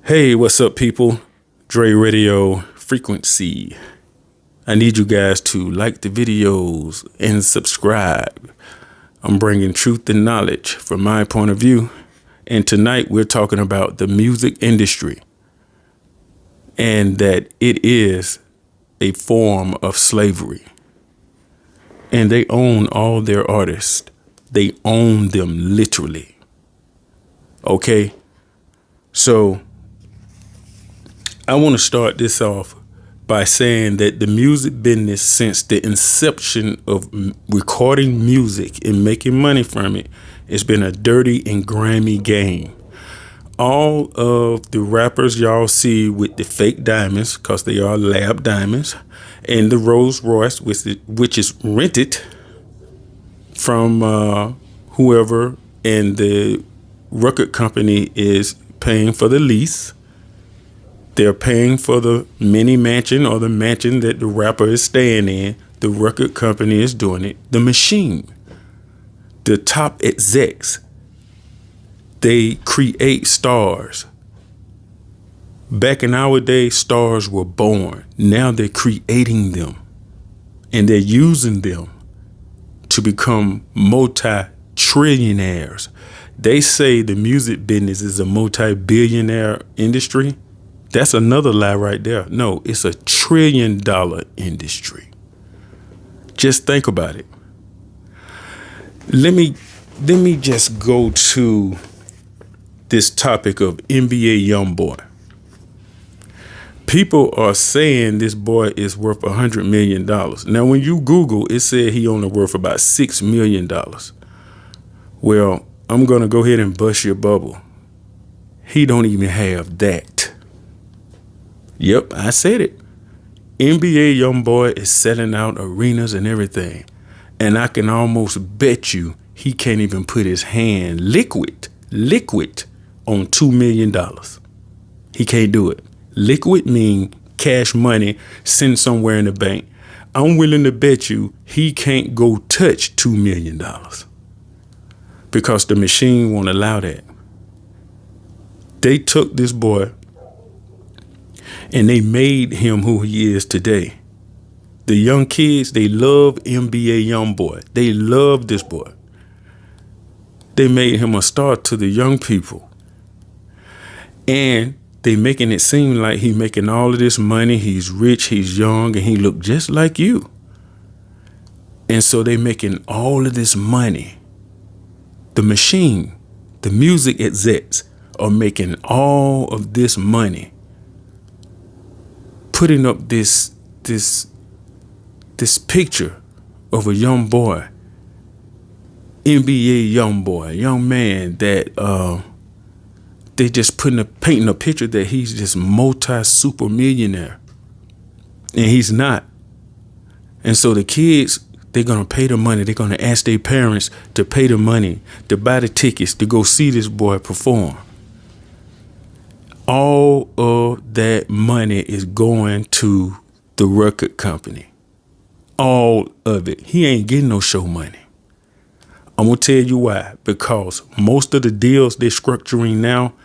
Hey, what's up, people? Dre Radio Frequency. I need you guys to like the videos and subscribe. I'm bringing truth and knowledge from my point of view. And tonight we're talking about the music industry and that it is a form of slavery. And they own all their artists. They own them literally. Okay? So I want to start this off by saying that the music business, since the inception of recording music and making money from it, has been a dirty and grimy game. All of the rappers y'all see with the fake diamonds, because they are lab diamonds, and the Rolls Royce, which is rented from whoever, and the record company is paying for the lease. They're paying for the mini mansion or the mansion that the rapper is staying in. The record company is doing it. The machine, the top execs, they create stars. Back in our day, stars were born. Now they're creating them. And they're using them to become multi-trillionaires. They say the music business is a multi-billionaire industry. That's another lie right there. No, it's $1 trillion industry. Just think about it. Let me just go to this topic of NBA YoungBoy. People are saying this boy is worth $100 million. Now, when you Google, it said he only worth about $6 million. Well, I'm going to go ahead and bust your bubble. He don't even have that. Yep, I said it. NBA YoungBoy is selling out arenas and everything. And I can almost bet you he can't even put his hand liquid on $2 million. He can't do it. Liquid mean cash money, send somewhere in the bank. I'm willing to bet you he can't go touch $2 million because the machine won't allow that. They took this boy and they made him who he is today. The young kids, they love NBA YoungBoy. They love this boy. They made him a star to the young people. And they making it seem like he making all of this money. He's rich, he's young, and he look just like you. And so they making all of this money. The machine, the music execs are making all of this money, putting up this picture of a young boy, NBA YoungBoy, a young man that they just painting a picture that he's this multi-super millionaire, and he's not. And so the kids, they're gonna pay the money. They're gonna ask their parents to pay the money to buy the tickets to go see this boy perform. All of that money is going to the record company. All of it. He ain't getting no show money. I'm going to tell you why. Because most of the deals they're structuring now,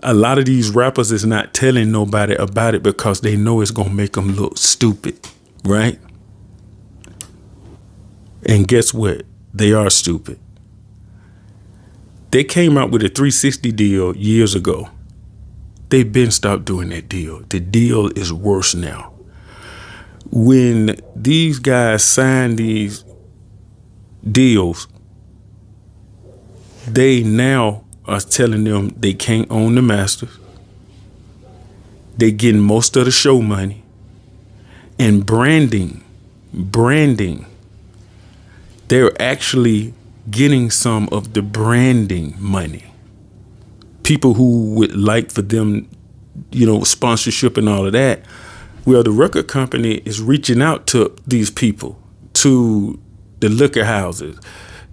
a lot of these rappers is not telling nobody about it because they know it's going to make them look stupid, right? And guess what? They are stupid. They came out with a 360 deal years ago. They've been stopped doing that deal. The deal is worse now. When these guys sign these deals, they now are telling them they can't own the masters. They getting most of the show money. And branding. They're actually getting some of the branding money. People who would like for them, sponsorship and all of that. Well, the record company is reaching out to these people, to the liquor houses,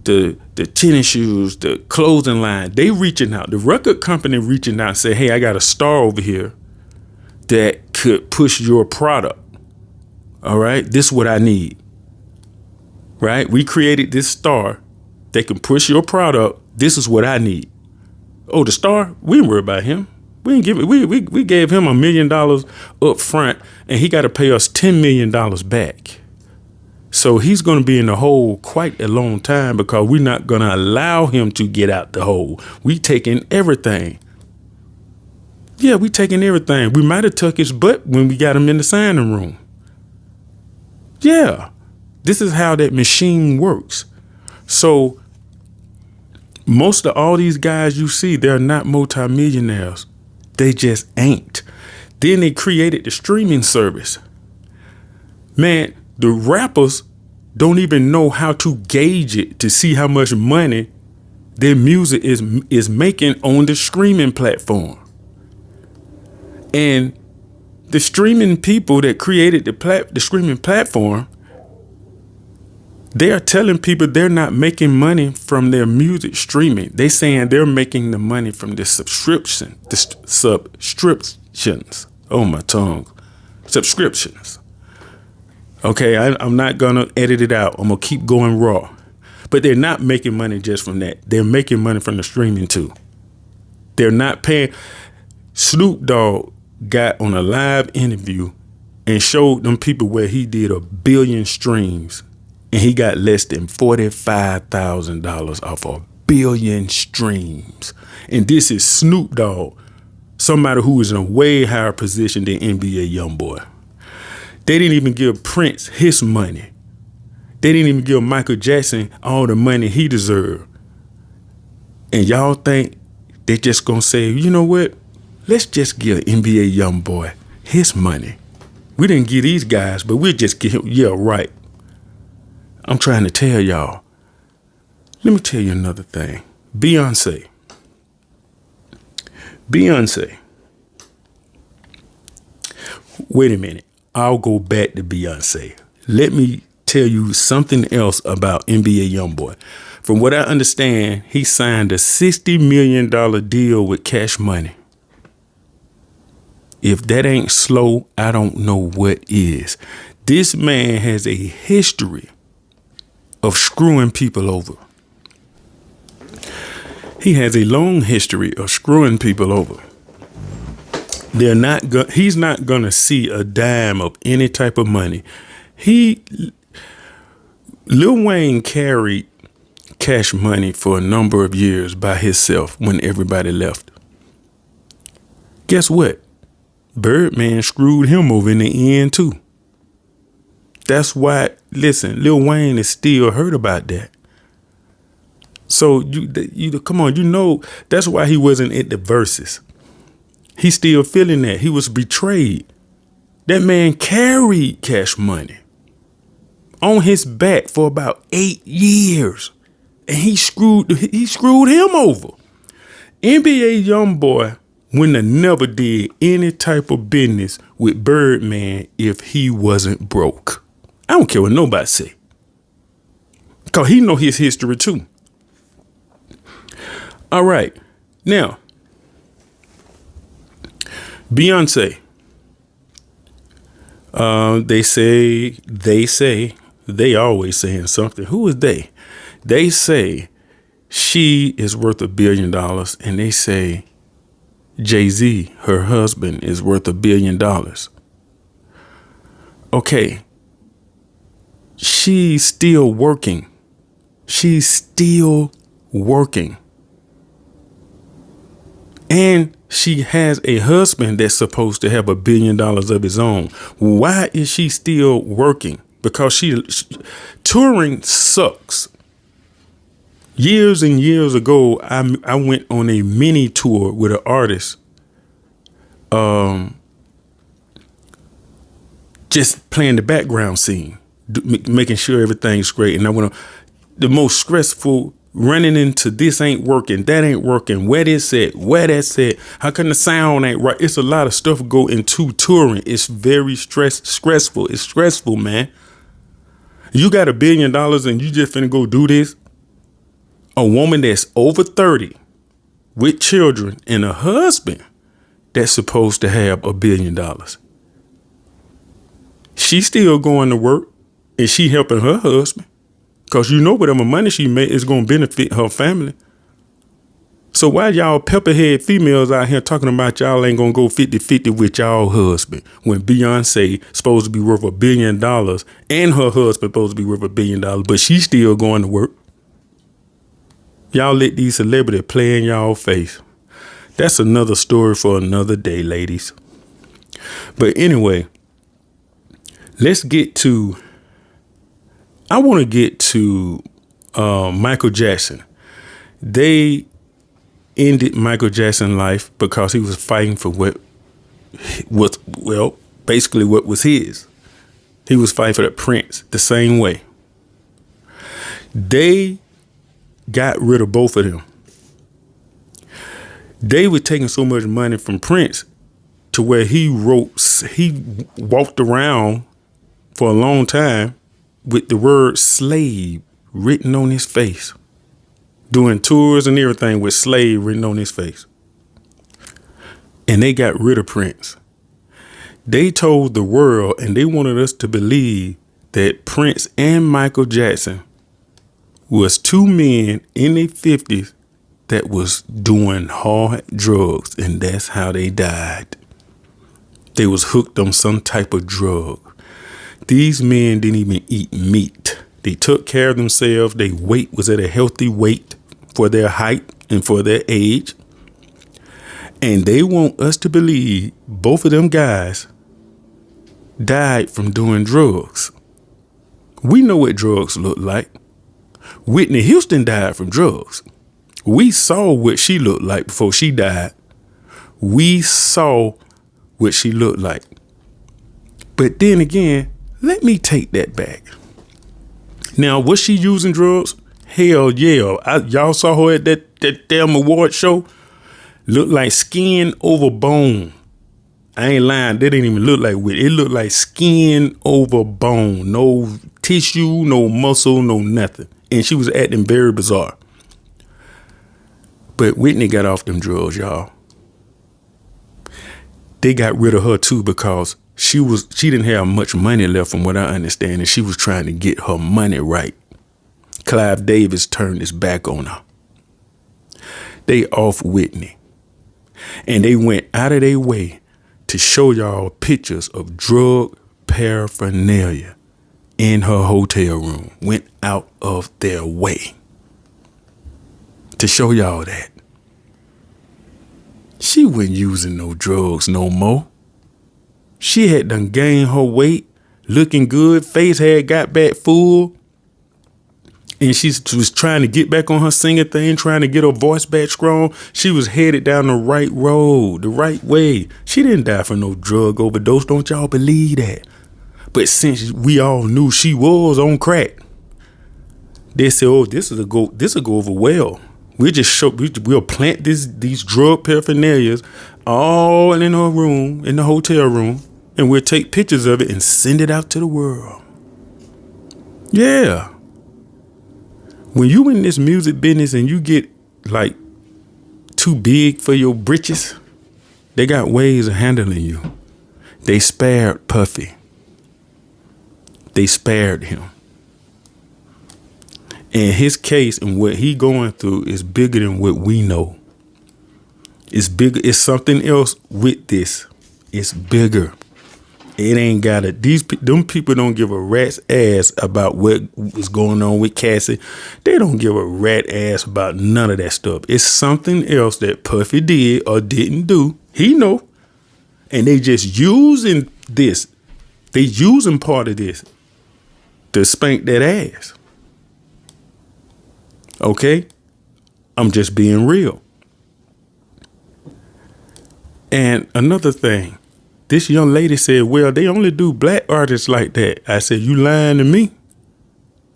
the tennis shoes, the clothing line. They reaching out. The record company reaching out and say, hey, I got a star over here that could push your product. All right, this is what I need. Right? We created this star that can push your product. This is what I need. Oh, the star? We ain't worry about him. We didn't give it. We gave him $1 million up front, and he got to pay us $10 million back. So he's going to be in the hole quite a long time because we're not going to allow him to get out the hole. We taking everything. Yeah, we taking everything. We might have took his butt when we got him in the signing room. Yeah, this is how that machine works. So most of all these guys you see, they're not multimillionaires. They just ain't. Then they created the streaming service. Man, the rappers don't even know how to gauge it to see how much money their music is making on the streaming platform. And the streaming people that created the streaming platform, they are telling people they're not making money from their music streaming. They saying they're making the money from the subscriptions. Oh, my tongue. Subscriptions. Okay, I'm not going to edit it out. I'm going to keep going raw. But they're not making money just from that. They're making money from the streaming too. They're not paying. Snoop Dogg got on a live interview and showed them people where he did 1 billion streams. And he got less than $45,000 off 1 billion streams. And this is Snoop Dogg, somebody who is in a way higher position than NBA YoungBoy. They didn't even give Prince his money. They didn't even give Michael Jackson all the money he deserved. And y'all think they just gonna say, you know what? Let's just give NBA YoungBoy his money. We didn't give these guys, but we'll just give him. Yeah, right. I'm trying to tell y'all. Let me tell you another thing. Beyonce. Wait a minute. I'll go back to Beyonce. Let me tell you something else about NBA YoungBoy. From what I understand, he signed a $60 million deal with Cash Money. If that ain't slow, I don't know what is. This man has a history of screwing people over. He has a long history of screwing people over. He's not gonna see a dime of any type of money. Lil Wayne carried Cash Money for a number of years by himself when everybody left. Guess what? Birdman screwed him over in the end too. That's why, listen, Lil Wayne is still hurt about that. So you come on, you know, that's why he wasn't at the verses. He's still feeling that. He was betrayed. That man carried Cash Money on his back for about 8 years. And he screwed him over. NBA YoungBoy wouldn't have never did any type of business with Birdman if he wasn't broke. I don't care what nobody say. Because he know his history too. All right. Now, Beyonce. They always saying something. Who is they? They say she is worth $1 billion, and they say Jay-Z, her husband, is worth $1 billion. Okay. She's still working. And she has a husband that's supposed to have $1 billion of his own. Why is she still working? Because touring sucks. Years and years ago, I went on a mini tour with an artist. Just playing the background scene, making sure everything's great. And I went on the most stressful, running into this ain't working, that ain't working, where this at, where that's at, how come the sound ain't right? It's a lot of stuff go into touring. It's very stressful. It's stressful, man. You got $1 billion and you just finna go do this? A woman that's over 30 with children and a husband that's supposed to have $1 billion. She's still going to work and she helping her husband because you know whatever money she made is going to benefit her family. So why y'all pepperhead females out here talking about y'all ain't gonna go 50-50 with y'all husband when Beyonce supposed to be worth $1 billion and her husband supposed to be worth $1 billion, but she's still going to work? Y'all let these celebrities play in y'all face. That's another story for another day, ladies. But anyway, let's get to, I want to get to Michael Jackson. They ended Michael Jackson's life because he was fighting for what was, well, basically what was his. He was fighting for the Prince the same way. They got rid of both of them. They were taking so much money from Prince to where he walked around for a long time with the word slave written on his face, doing tours and everything with slave written on his face. And they got rid of Prince. They told the world and they wanted us to believe that Prince and Michael Jackson was two men in their 50s that was doing hard drugs, and that's how they died. They was hooked on some type of drug. These men didn't even eat meat. They took care of themselves. Their weight was at a healthy weight for their height and for their age. And they want us to believe both of them guys died from doing drugs. We know what drugs look like. Whitney Houston died from drugs. We saw what she looked like before she died. We saw what she looked like. But then again, let me take that back. Now, was she using drugs? Hell yeah. Y'all saw her at that damn award show. Looked like skin over bone. I ain't lying. That didn't even look like Whitney. It looked like skin over bone. No tissue, no muscle, no nothing. And she was acting very bizarre. But Whitney got off them drugs, y'all. They got rid of her too because she didn't have much money left from what I understand, and she was trying to get her money right. Clive Davis turned his back on her. They off Whitney. And they went out of their way to show y'all pictures of drug paraphernalia in her hotel room. Went out of their way to show y'all that. She wasn't using no drugs no more. She had done gained her weight, looking good, face had got back full. And she was trying to get back on her singing thing, trying to get her voice back strong. She was headed down the right road, the right way. She didn't die from no drug overdose. Don't y'all believe that? But since we all knew she was on crack, they said, oh, this will go over well. We'll plant these drug paraphernalias all in her room, in the hotel room, and we'll take pictures of it and send it out to the world. Yeah. When you in this music business and you get like too big for your britches, they got ways of handling you. They spared Puffy. They spared him. And his case and what he going through is bigger than what we know. It's bigger. It's something else with this. It's bigger. It ain't got it. Them people don't give a rat's ass about what was going on with Cassie. They don't give a rat ass about none of that stuff. It's something else that Puffy did or didn't do. He know. And they just using this. They using part of this to spank that ass. Okay? I'm just being real. And another thing, this young lady said, well, they only do black artists like that. I said, you lying to me?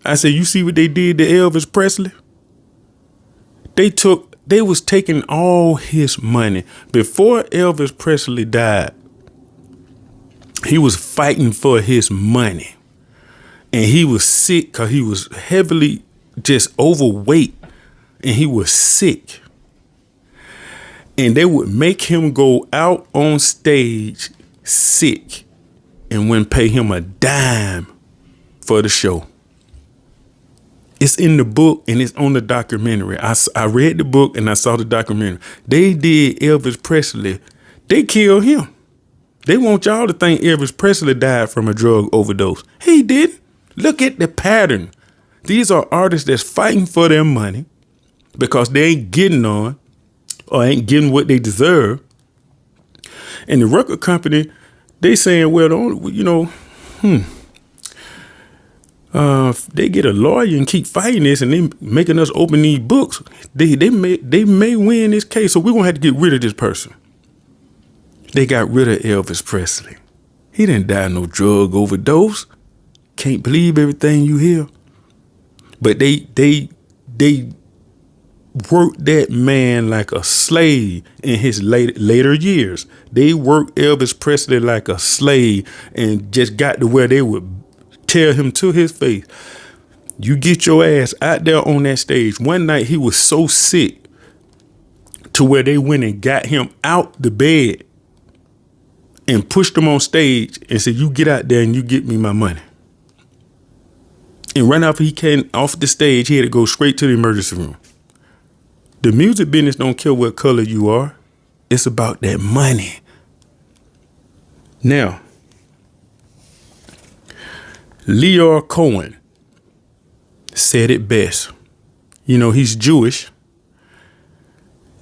I said, you see what they did to Elvis Presley? They was taking all his money. Before Elvis Presley died, he was fighting for his money. And he was sick because he was heavily just overweight and he was sick. And they would make him go out on stage sick and wouldn't pay him a dime for the show. It's in the book and it's on the documentary. I read the book and I saw the documentary. They did Elvis Presley. They killed him. They want y'all to think Elvis Presley died from a drug overdose. He didn't. Look at the pattern. These are artists that's fighting for their money because they ain't getting on or ain't getting what they deserve. And the record company, they saying, well, they get a lawyer and keep fighting this and they making us open these books. They may win this case, so we're going to have to get rid of this person. They got rid of Elvis Presley. He didn't die no drug overdose. Can't believe everything you hear. But they worked that man like a slave in his later years. They worked Elvis Presley like a slave and just got to where they would tell him to his face, you get your ass out there on that stage. One night he was so sick to where they went and got him out the bed and pushed him on stage and said, you get out there and you get me my money. And right after he came off the stage, he had to go straight to the emergency room. The music business don't care what color you are. It's about that money. Now, Leor Cohen said it best. You know, he's Jewish.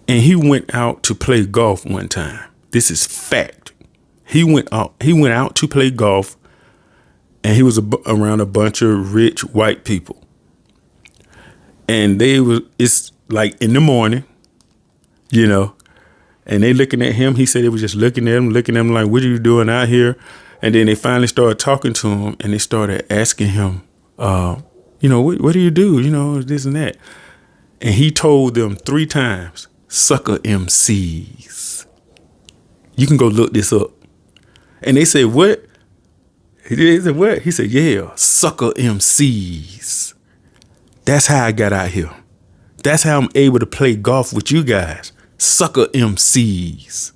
And he went out to play golf one time. This is fact. He went out to play golf, and he was around a bunch of rich white people. And it's like in the morning, you know, and they looking at him. He said they was just looking at him like, what are you doing out here? And then they finally started talking to him, and they started asking him, what do you do? You know, this and that. And he told them 3 times, sucker MCs. You can go look this up. And they said, what? He said, what? He said, yeah, sucker MCs. That's how I got out here. That's how I'm able to play golf with you guys. Sucker MCs.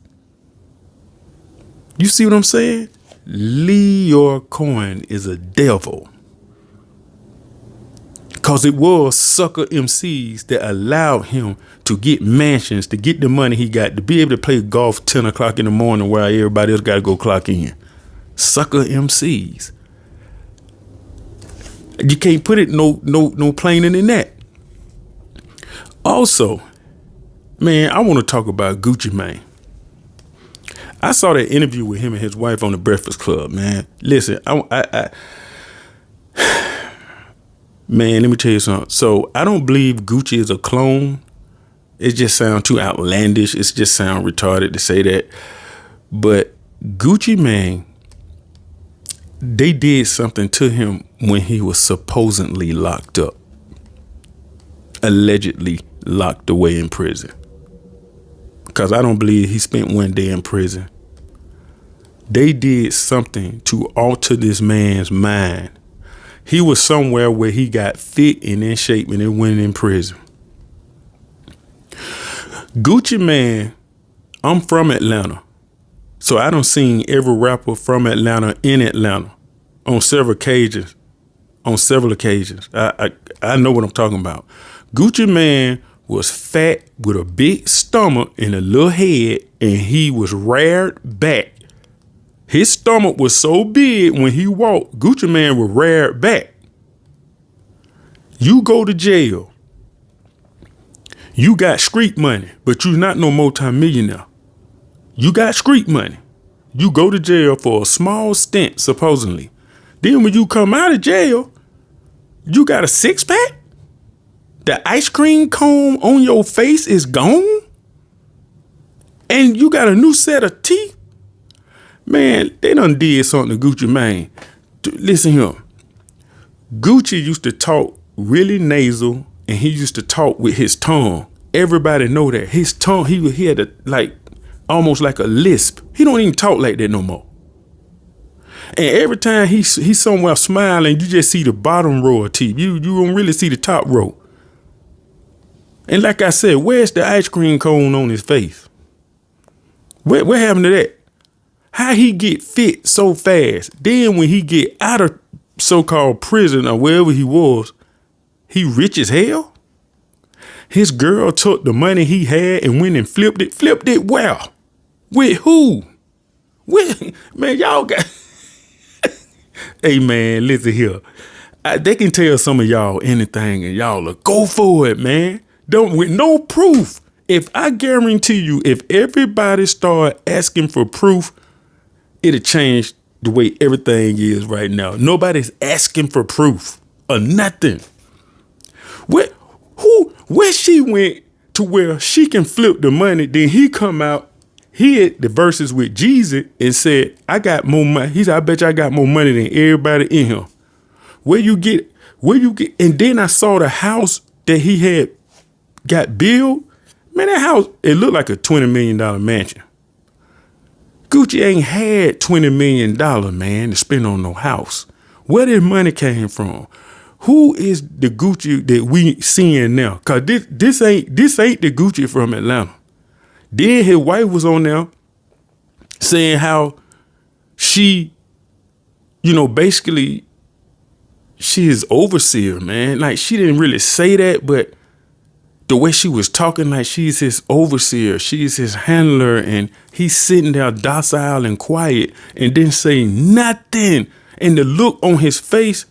You see what I'm saying? Leor Cohen is a devil. Because it was sucker MCs that allowed him to get mansions, to get the money he got, to be able to play golf 10 o'clock in the morning while everybody else got to go clock in. Sucker MCs. You can't put it no plainer than that. Also, man, I want to talk about Gucci Mane. I saw that interview with him and his wife on the Breakfast Club, man. Listen, man, let me tell you something. So I don't believe Gucci is a clone. It just sounds too outlandish. It just sounds retarded to say that. But Gucci Mane, they did something to him when he was supposedly locked up. Allegedly locked away in prison. Because I don't believe he spent one day in prison. They did something to alter this man's mind. He was somewhere where he got fit and in shape and then went in prison. Gucci Mane, I'm from Atlanta. So I done seen every rapper from Atlanta in Atlanta on several occasions. I know what I'm talking about. Gucci Mane was fat with a big stomach and a little head, and he was reared back. His stomach was so big when he walked, Gucci Mane was reared back. You go to jail. You got street money, but you're not no multimillionaire. You got street money. You go to jail for a small stint, supposedly. Then when you come out of jail, you got a 6-pack? The ice cream cone on your face is gone? And you got a new set of teeth? Man, they done did something to Gucci Mane. Listen here. Gucci used to talk really nasal, and he used to talk with his tongue. Everybody know that. His tongue, he had almost like a lisp. He don't even talk like that no more. And every time he's somewhere smiling, you just see the bottom row of teeth. You don't really see the top row. And like I said, where's the ice cream cone on his face? What happened to that? How he get fit so fast? Then when he get out of so-called prison or wherever he was, He rich as hell. His girl took the money he had and went and flipped it. Flipped it well. With who? With, man, y'all got... Hey, man, listen here. They can tell some of y'all anything and y'all will go for it, man. Don't, with no proof. If I guarantee you, if everybody start asking for proof, it'll change the way everything is right now. Nobody's asking for proof or nothing. Where she went to where she can flip the money, then he come out, he had the verses with Jesus and said, I got more money. He said, I bet you I got more money than everybody in here. Where you get, and then I saw the house that he had got built. Man, that house, it looked like a $20 million mansion. Gucci ain't had $20 million, man, to spend on no house. Where did money came from? Who is the Gucci that we seeing now? Cause this ain't the Gucci from Atlanta. Then his wife was on there saying how she, basically she is overseer, man. Like she didn't really say that, but the way she was talking, like she's his overseer, she's his handler, and he's sitting there docile and quiet and didn't say nothing. And the look on his face,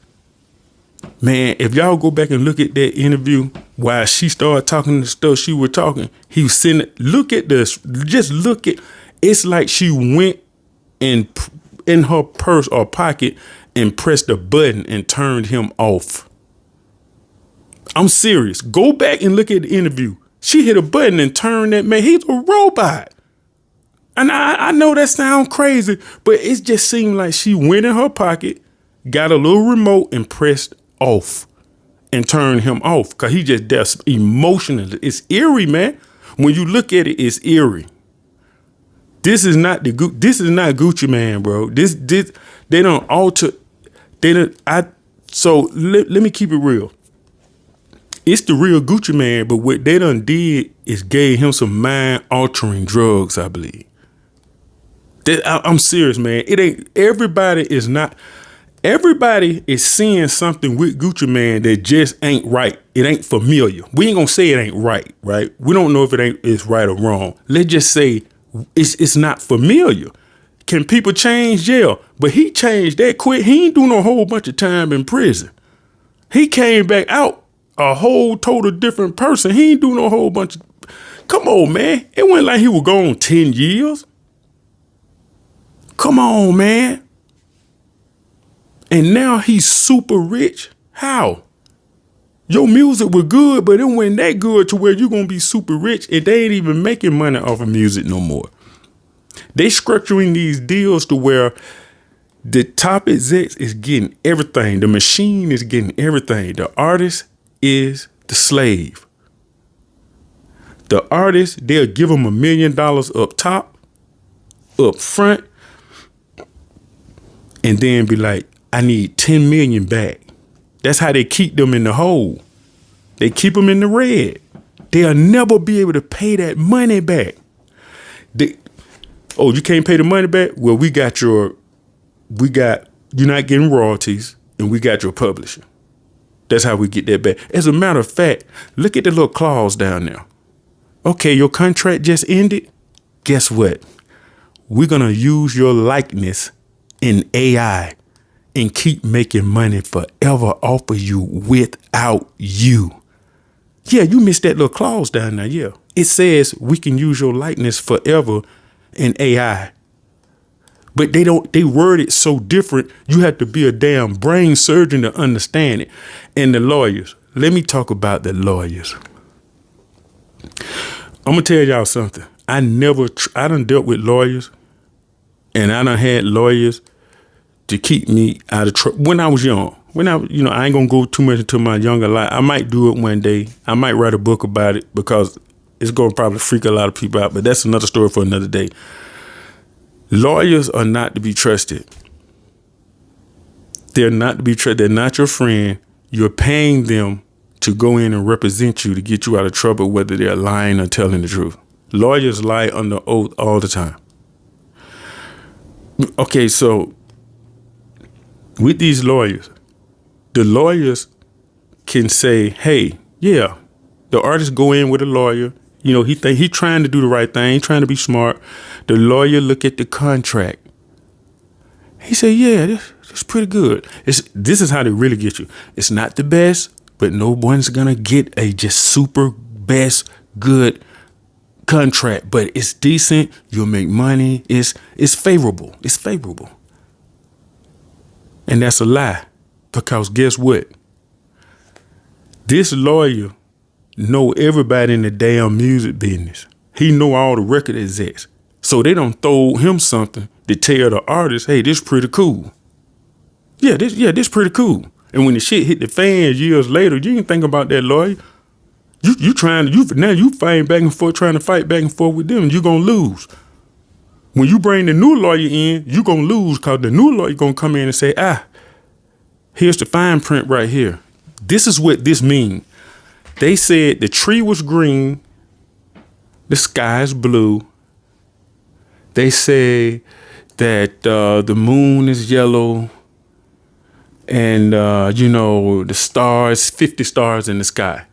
man, if y'all go back and look at that interview while she started talking the stuff she was talking, he was sitting, look at this, just look at, it's like she went in her purse or pocket and pressed a button and turned him off. I'm serious. Go back and look at the interview. She hit a button and turned that man. He's a robot. And I know that sounds crazy, but it just seemed like she went in her pocket, got a little remote and pressed off and turned him off because he just emotionally. It's eerie, man. When you look at it, it's eerie. This is not Gucci Man, bro. This they don't alter. So let me keep it real. It's the real Gucci Man, but what they done did is gave him some mind-altering drugs, I believe. I'm serious, man. It ain't, everybody is seeing something with Gucci Man that just ain't right. It ain't familiar. We ain't gonna say it ain't right? We don't know if it's right or wrong. Let's just say it's not familiar. Can people change? Yeah, but he changed that quick. He ain't doing a whole bunch of time in prison. He came back out a whole total different person. He ain't doing a whole bunch of... Come on, man. It wasn't like he was gone 10 years. Come on, man. And now he's super rich. How? Your music was good, but it wasn't that good to where you're going to be super rich and they ain't even making money off of music no more. They structuring these deals to where the top execs is getting everything. The machine is getting everything. The artist is the slave. The artist, they'll give them $1 million up top, up front, and then be like, I need 10 million back. That's how they keep them in the hole. They keep them in the red. They'll never be able to pay that money back. You can't pay the money back? Well, you're not getting royalties, and we got your publisher. That's how we get that back. As a matter of fact, look at the little clause down there. Okay, your contract just ended. Guess what? We're going to use your likeness in AI and keep making money forever off of you without you. Yeah, you missed that little clause down there. Yeah. It says we can use your likeness forever in AI. But they word it so different. You have to be a damn brain surgeon to understand it. And the lawyers, let me talk about the lawyers. I'm going to tell y'all something. I done dealt with lawyers, and I done had lawyers to keep me out of trouble when I was young. I ain't going to go too much into my younger life. I might do it one day. I might write a book about it because it's going to probably freak a lot of people out, but that's another story for another day. Lawyers are not to be trusted. They're not to be trusted. They're not your friend. You're paying them to go in and represent you to get you out of trouble, whether they're lying or telling the truth. Lawyers lie under oath all the time. Okay, so with these lawyers, the lawyers can say, hey, yeah, the artist go in with a lawyer. You know, he trying to do the right thing, trying to be smart. The lawyer look at the contract. He said, yeah, this pretty good. This is how they really get you. It's not the best, but no one's going to get a just super best good contract. But it's decent. You'll make money. It's favorable. It's favorable. And that's a lie. Because guess what? This lawyer know everybody in the damn music business. He know all the record execs. So they don't throw him something to tell the artist, hey, this pretty cool. This pretty cool. And when the shit hit the fans years later, you ain't think about that lawyer. You fighting back and forth, trying to fight back and forth with them, and you gonna lose. When you bring the new lawyer in, you gonna lose because the new lawyer gonna come in and say, here's the fine print right here. This is what this means. They said the tree was green, the sky is blue. They say that the moon is yellow, and the stars, 50 stars in the sky.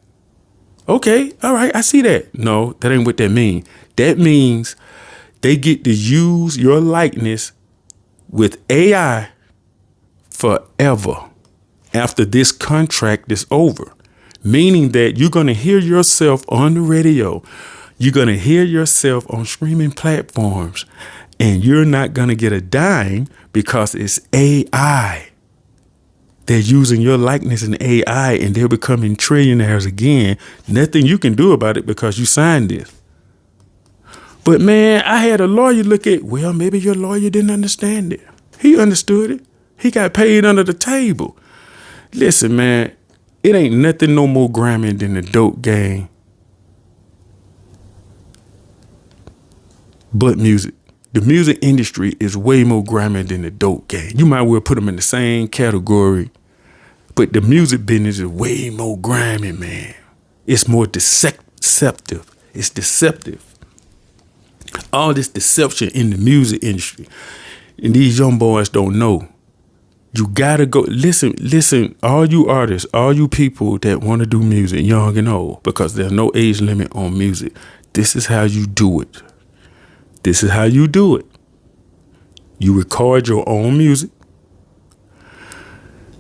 Okay, all right, I see that. No, that ain't what that means. That means they get to use your likeness with AI forever after this contract is over. Meaning that you're going to hear yourself on the radio. You're going to hear yourself on streaming platforms. And you're not going to get a dime because it's AI. They're using your likeness in AI and they're becoming trillionaires again. Nothing you can do about it because you signed this. But man, I had a lawyer look at, well, maybe your lawyer didn't understand it. He understood it. He got paid under the table. Listen, man. It ain't nothing no more grimy than the dope game. But music. The music industry is way more grimy than the dope game. You might well put them in the same category. But the music business is way more grimy, man. It's more deceptive. It's deceptive. All this deception in the music industry. And these young boys don't know. You gotta go listen, all you artists, all you people that want to do music, young and old, because there's no age limit on music. This is how you do it. This is how you do it. You record your own music.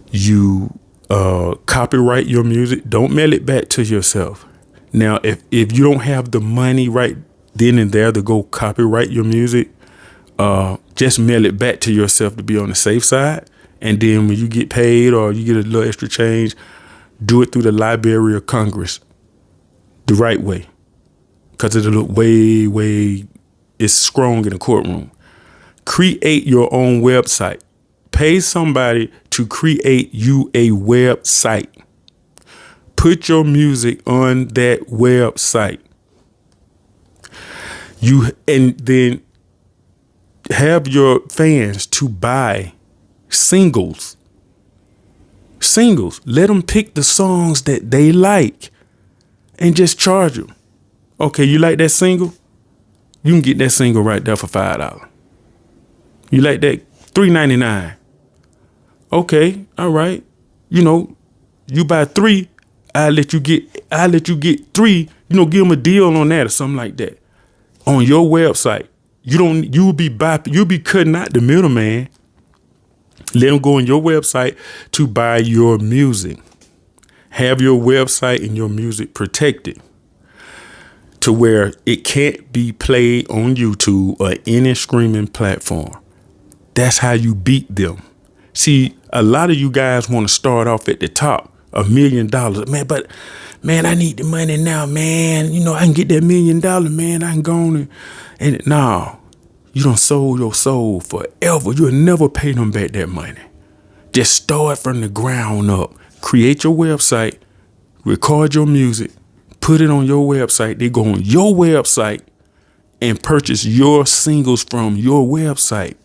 You copyright your music. Don't mail it back to yourself. Now, if you don't have the money right then and there to go copyright your music, just mail it back to yourself to be on the safe side. And then when you get paid or you get a little extra change, do it through the Library of Congress the right way. Because it'll look way, it's strong in the courtroom. Create your own website. Pay somebody to create you a website. Put your music on that website. And then have your fans to buy singles. Let them pick the songs that they like and just charge them. Okay, you like that single? You can get that single right there for $5. You like that? $3.99. Okay, all right. You buy 3, I'll let you get 3, give them a deal on that or something like that. On your website. You'll be cutting out the middleman. Let them go on your website to buy your music. Have your website and your music protected to where it can't be played on YouTube or any streaming platform. That's how you beat them. See, a lot of you guys want to start off at the top, $1 million. Man, I need the money now, man. I can get that $1 million, man. I can go on and no. You done sold your soul forever. You'll never pay them back that money. Just start from the ground up. Create your website, record your music, put it on your website. They go on your website and purchase your singles from your website.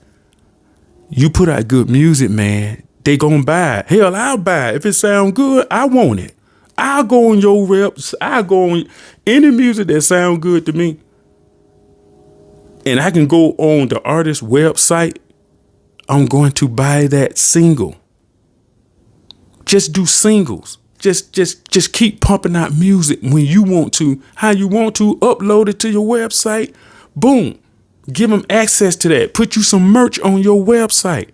You put out good music, man. They gonna buy it. Hell, I'll buy it. If it sound good, I want it. I'll go on your reps. I'll go on any music that sound good to me. And I can go on the artist's website. I'm going to buy that single. Just do singles. Just keep pumping out music when you want to, how you want to, upload it to your website. Boom. Give them access to that. Put you some merch on your website.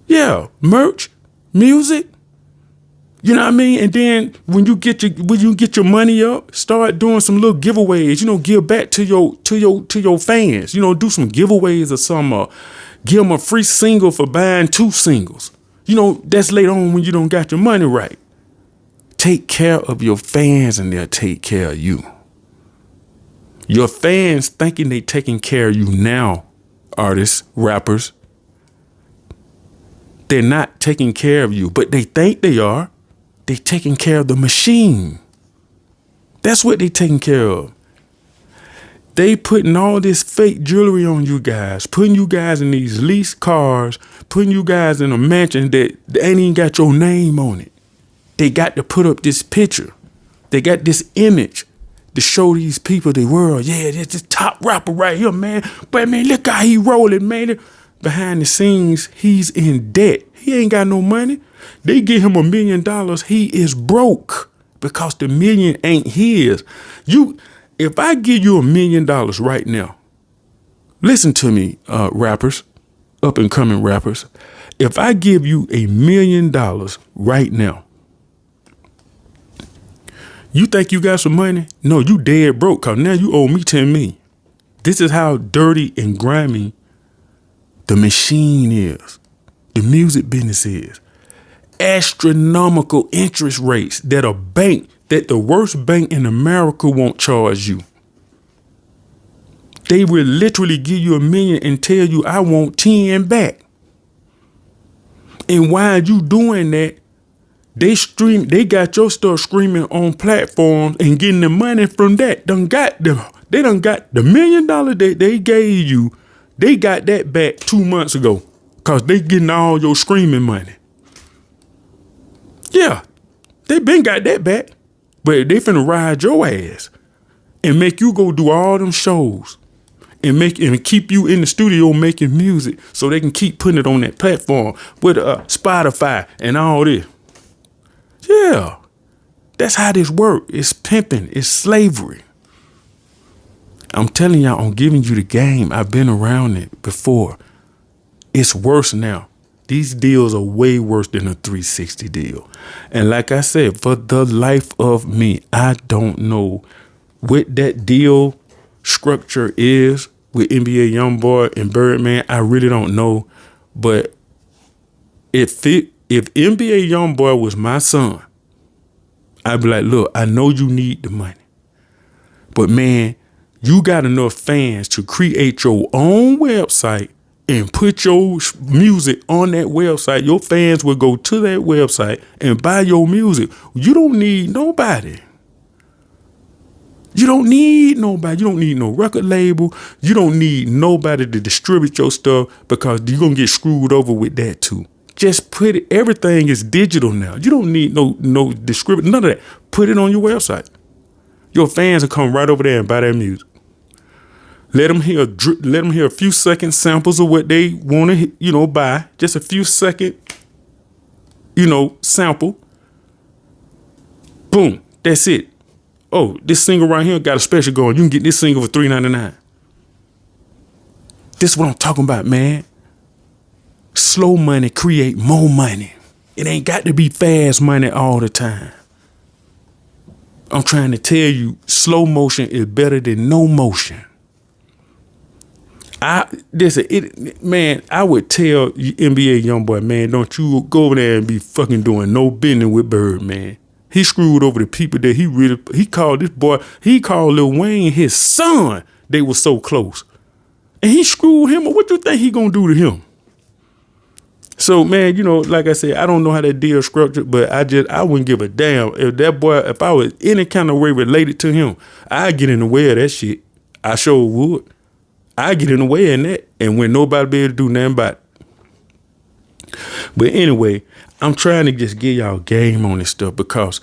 Yeah, merch, music. You know what I mean? And then when you get your money up, start doing some little giveaways. Give back to your fans. Do some giveaways or something. Give them a free single for buying 2 singles. That's later on when you don't got your money right. Take care of your fans and they'll take care of you. Your fans thinking they taking care of you now, artists, rappers. They're not taking care of you, but they think they are. They taking care of the machine. That's what they taking care of. They putting all this fake jewelry on you guys, putting you guys in these leased cars, putting you guys in a mansion that ain't even got your name on it. They got to put up this picture. They got this image to show these people the world. Yeah, there's this top rapper right here, man. But man, look how he rolling, man. Behind the scenes, he's in debt. He ain't got no money. They give him $1 million. He is broke because the million ain't his. If I give you $1 million right now, listen to me, rappers, up and coming rappers. If I give you $1 million right now, you think you got some money? No, you dead broke because now you owe me $10 million. This is how dirty and grimy the machine is. The music business is. Astronomical interest rates that the worst bank in America won't charge you. They will literally give you $1 million and tell you, I want 10 back. And while you doing that, they got your stuff screaming on platforms and getting the money from that. They done got the $1 million that they gave you. They got that back 2 months ago because they getting all your screaming money. Yeah, they been got that back, but they finna ride your ass and make you go do all them shows and keep you in the studio making music so they can keep putting it on that platform with Spotify and all this. Yeah, that's how this work. It's pimping. It's slavery. I'm telling y'all, I'm giving you the game. I've been around it before. It's worse now. These deals are way worse than a 360 deal. And like I said, for the life of me, I don't know what that deal structure is with NBA YoungBoy and Birdman. I really don't know. But if NBA YoungBoy was my son, I'd be like, look, I know you need the money. But man, you got enough fans to create your own website and put your music on that website. Your fans will go to that website and buy your music. You don't need nobody. You don't need nobody. You don't need no record label. You don't need nobody to distribute your stuff because you're going to get screwed over with that too. Just put it. Everything is digital now. You don't need no distributor, none of that. Put it on your website. Your fans will come right over there and buy that music. Let them hear a few second samples of what they want to, buy. Just a few second, sample. Boom. That's it. Oh, this single right here got a special going. You can get this single for $3.99. This is what I'm talking about, man. Slow money create more money. It ain't got to be fast money all the time. I'm trying to tell you, slow motion is better than no motion. I would tell NBA YoungBoy, man, don't you go over there and be fucking doing no business with Bird, man. He screwed over the people that he called Lil Wayne his son. They were so close. And he screwed him. What you think he gonna do to him? So, man, like I said, I don't know how that deal structured, but I wouldn't give a damn. If I was any kind of way related to him, I'd get in the way of that shit. I sure would. I get in the way in that, and when nobody be able to do nothing about it. But anyway, I'm trying to just get y'all game on this stuff because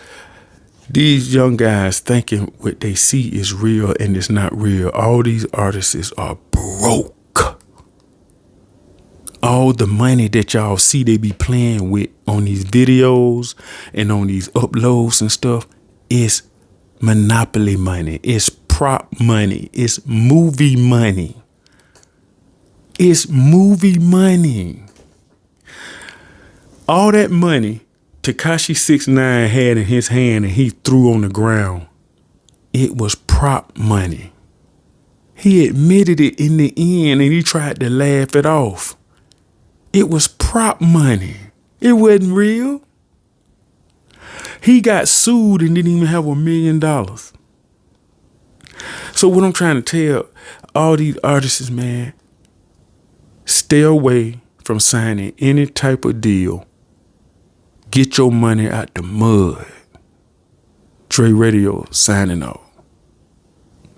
these young guys thinking what they see is real and it's not real. All these artists are broke. all the money that y'all see they be playing with on these videos and on these uploads and stuff is monopoly money. It's prop money. It's movie money. It's movie money. All that money Tekashi 6ix9ine had in his hand and he threw on the ground, it was prop money. He admitted it in the end and he tried to laugh it off. It was prop money. It wasn't real. He got sued and didn't even have $1 million. So what I'm trying to tell all these artists, man, stay away from signing any type of deal. Get your money out the mud. Dre Radio signing off.